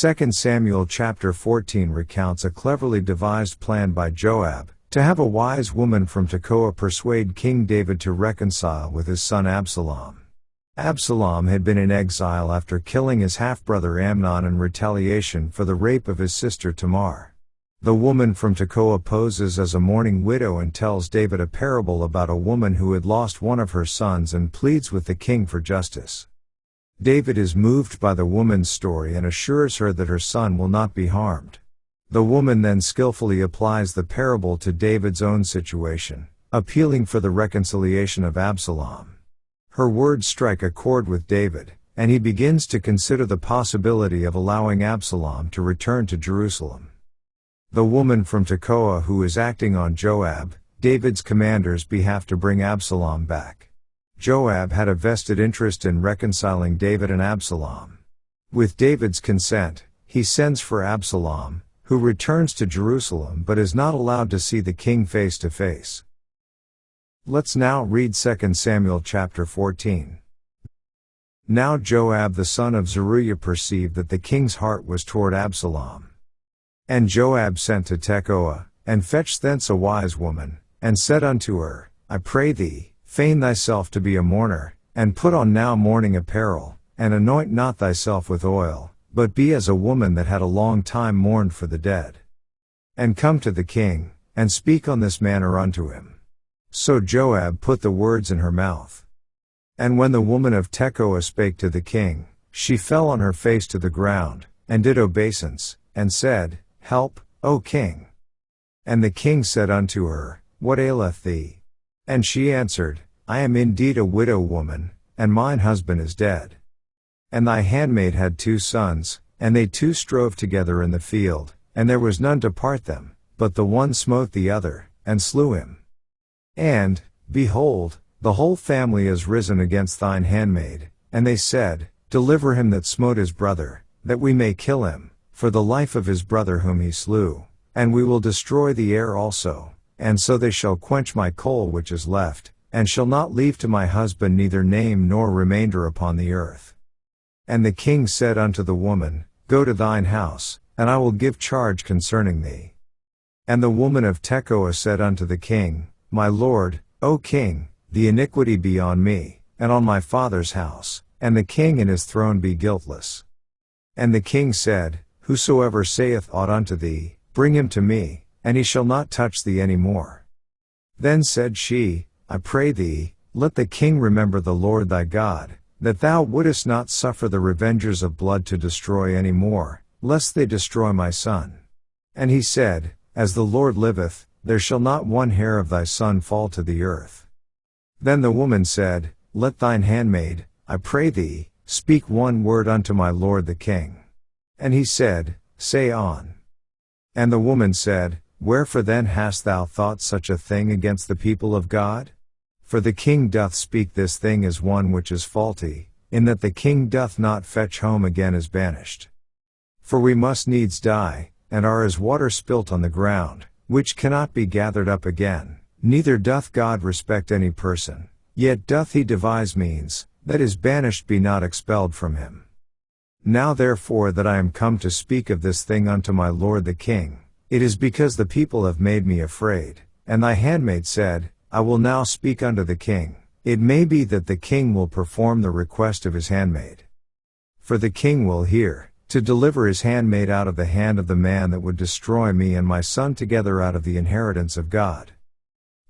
2 Samuel chapter 14 recounts a cleverly devised plan by Joab, to have a wise woman from Tekoa persuade King David to reconcile with his son Absalom. Absalom had been in exile after killing his half-brother Amnon in retaliation for the rape of his sister Tamar. The woman from Tekoa poses as a mourning widow and tells David a parable about a woman who had lost one of her sons and pleads with the king for justice. David is moved by the woman's story and assures her that her son will not be harmed. The woman then skillfully applies the parable to David's own situation, appealing for the reconciliation of Absalom. Her words strike a chord with David, and he begins to consider the possibility of allowing Absalom to return to Jerusalem. The woman from Tekoa who is acting on Joab, David's commander's behalf to bring Absalom back. Joab had a vested interest in reconciling David and Absalom. With David's consent, he sends for Absalom, who returns to Jerusalem but is not allowed to see the king face to face. Let's now read 2 Samuel chapter 14. Now Joab the son of Zeruiah perceived that the king's heart was toward Absalom. And Joab sent to Tekoa, and fetched thence a wise woman, and said unto her, I pray thee, feign thyself to be a mourner, and put on now mourning apparel, and anoint not thyself with oil, but be as a woman that had a long time mourned for the dead. And come to the king, and speak on this manner unto him. So Joab put the words in her mouth. And when the woman of Tekoa spake to the king, she fell on her face to the ground, and did obeisance, and said, Help, O king. And the king said unto her, What aileth thee? And she answered, I am indeed a widow woman, and mine husband is dead. And thy handmaid had 2 sons, and they 2 strove together in the field, and there was none to part them, but the one smote the other, and slew him. And, behold, the whole family is risen against thine handmaid, and they said, Deliver him that smote his brother, that we may kill him, for the life of his brother whom he slew, and we will destroy the heir also. And so they shall quench my coal which is left, and shall not leave to my husband neither name nor remainder upon the earth. And the king said unto the woman, Go to thine house, and I will give charge concerning thee. And the woman of Tekoa said unto the king, My lord, O king, the iniquity be on me, and on my father's house, and the king and his throne be guiltless. And the king said, Whosoever saith aught unto thee, bring him to me, and he shall not touch thee any more. Then said she, I pray thee, let the king remember the Lord thy God, that thou wouldest not suffer the revengers of blood to destroy any more, lest they destroy my son. And he said, As the Lord liveth, there shall not one hair of thy son fall to the earth. Then the woman said, Let thine handmaid, I pray thee, speak one word unto my lord the king. And he said, Say on. And the woman said, Wherefore then hast thou thought such a thing against the people of God? For the king doth speak this thing as one which is faulty, in that the king doth not fetch home again as banished. For we must needs die, and are as water spilt on the ground, which cannot be gathered up again, neither doth God respect any person, yet doth he devise means, that his banished be not expelled from him. Now therefore that I am come to speak of this thing unto my lord the king, it is because the people have made me afraid. And thy handmaid said, I will now speak unto the king, it may be that the king will perform the request of his handmaid. For the king will hear, to deliver his handmaid out of the hand of the man that would destroy me and my son together out of the inheritance of God.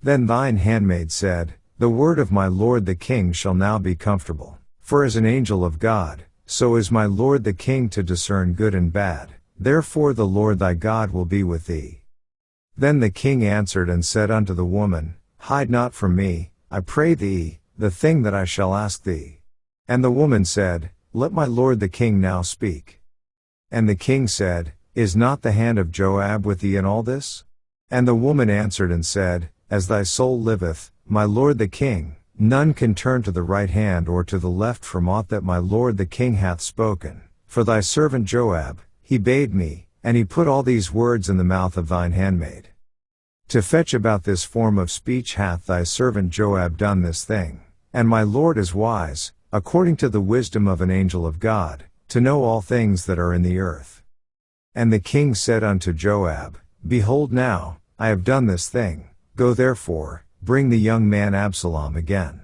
Then thine handmaid said, The word of my lord the king shall now be comfortable, for as an angel of God, so is my lord the king to discern good and bad. Therefore the Lord thy God will be with thee. Then the king answered and said unto the woman, Hide not from me, I pray thee, the thing that I shall ask thee. And the woman said, Let my lord the king now speak. And the king said, Is not the hand of Joab with thee in all this? And the woman answered and said, As thy soul liveth, my lord the king, none can turn to the right hand or to the left from aught that my lord the king hath spoken. For thy servant Joab, he bade me, and he put all these words in the mouth of thine handmaid. To fetch about this form of speech hath thy servant Joab done this thing, and my lord is wise, according to the wisdom of an angel of God, to know all things that are in the earth. And the king said unto Joab, Behold now, I have done this thing, go therefore, bring the young man Absalom again.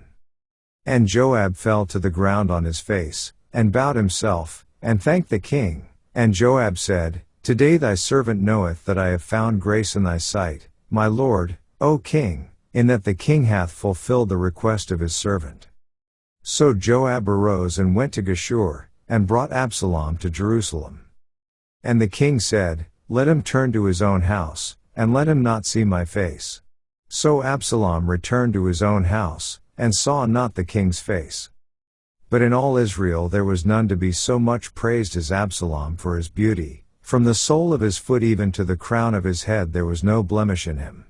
And Joab fell to the ground on his face, and bowed himself, and thanked the king. And Joab said, Today thy servant knoweth that I have found grace in thy sight, my lord, O king, in that the king hath fulfilled the request of his servant. So Joab arose and went to Geshur, and brought Absalom to Jerusalem. And the king said, Let him turn to his own house, and let him not see my face. So Absalom returned to his own house, and saw not the king's face. But in all Israel there was none to be so much praised as Absalom for his beauty, from the sole of his foot even to the crown of his head there was no blemish in him.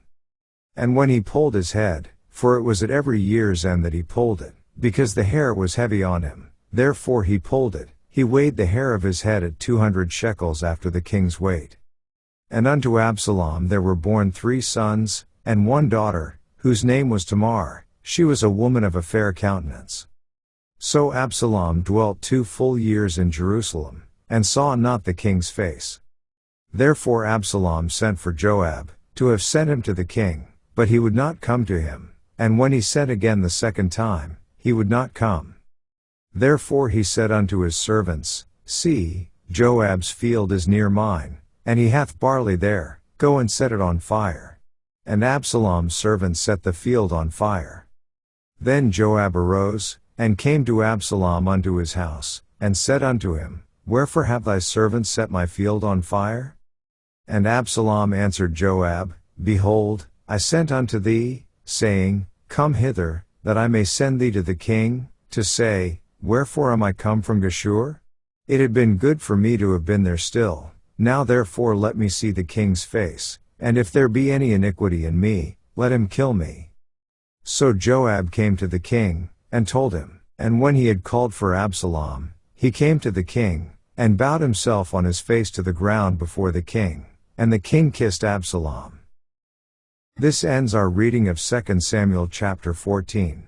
And when he polled his head, for it was at every year's end that he polled it, because the hair was heavy on him, therefore he polled it, he weighed the hair of his head at 200 shekels after the king's weight. And unto Absalom there were born 3 sons, and 1 daughter, whose name was Tamar, she was a woman of a fair countenance. So Absalom dwelt 2 full years in Jerusalem, and saw not the king's face. Therefore Absalom sent for Joab, to have sent him to the king, but he would not come to him, and when he sent again the second time, he would not come. Therefore he said unto his servants, See, Joab's field is near mine, and he hath barley there, go and set it on fire. And Absalom's servants set the field on fire. Then Joab arose, and came to Absalom unto his house, and said unto him, Wherefore have thy servants set my field on fire? And Absalom answered Joab, Behold, I sent unto thee, saying, Come hither, that I may send thee to the king, to say, Wherefore am I come from Geshur? It had been good for me to have been there still, now therefore let me see the king's face, and if there be any iniquity in me, let him kill me. So Joab came to the king, and told him, and when he had called for Absalom, he came to the king, and bowed himself on his face to the ground before the king, and the king kissed Absalom. This ends our reading of 2 Samuel chapter 14.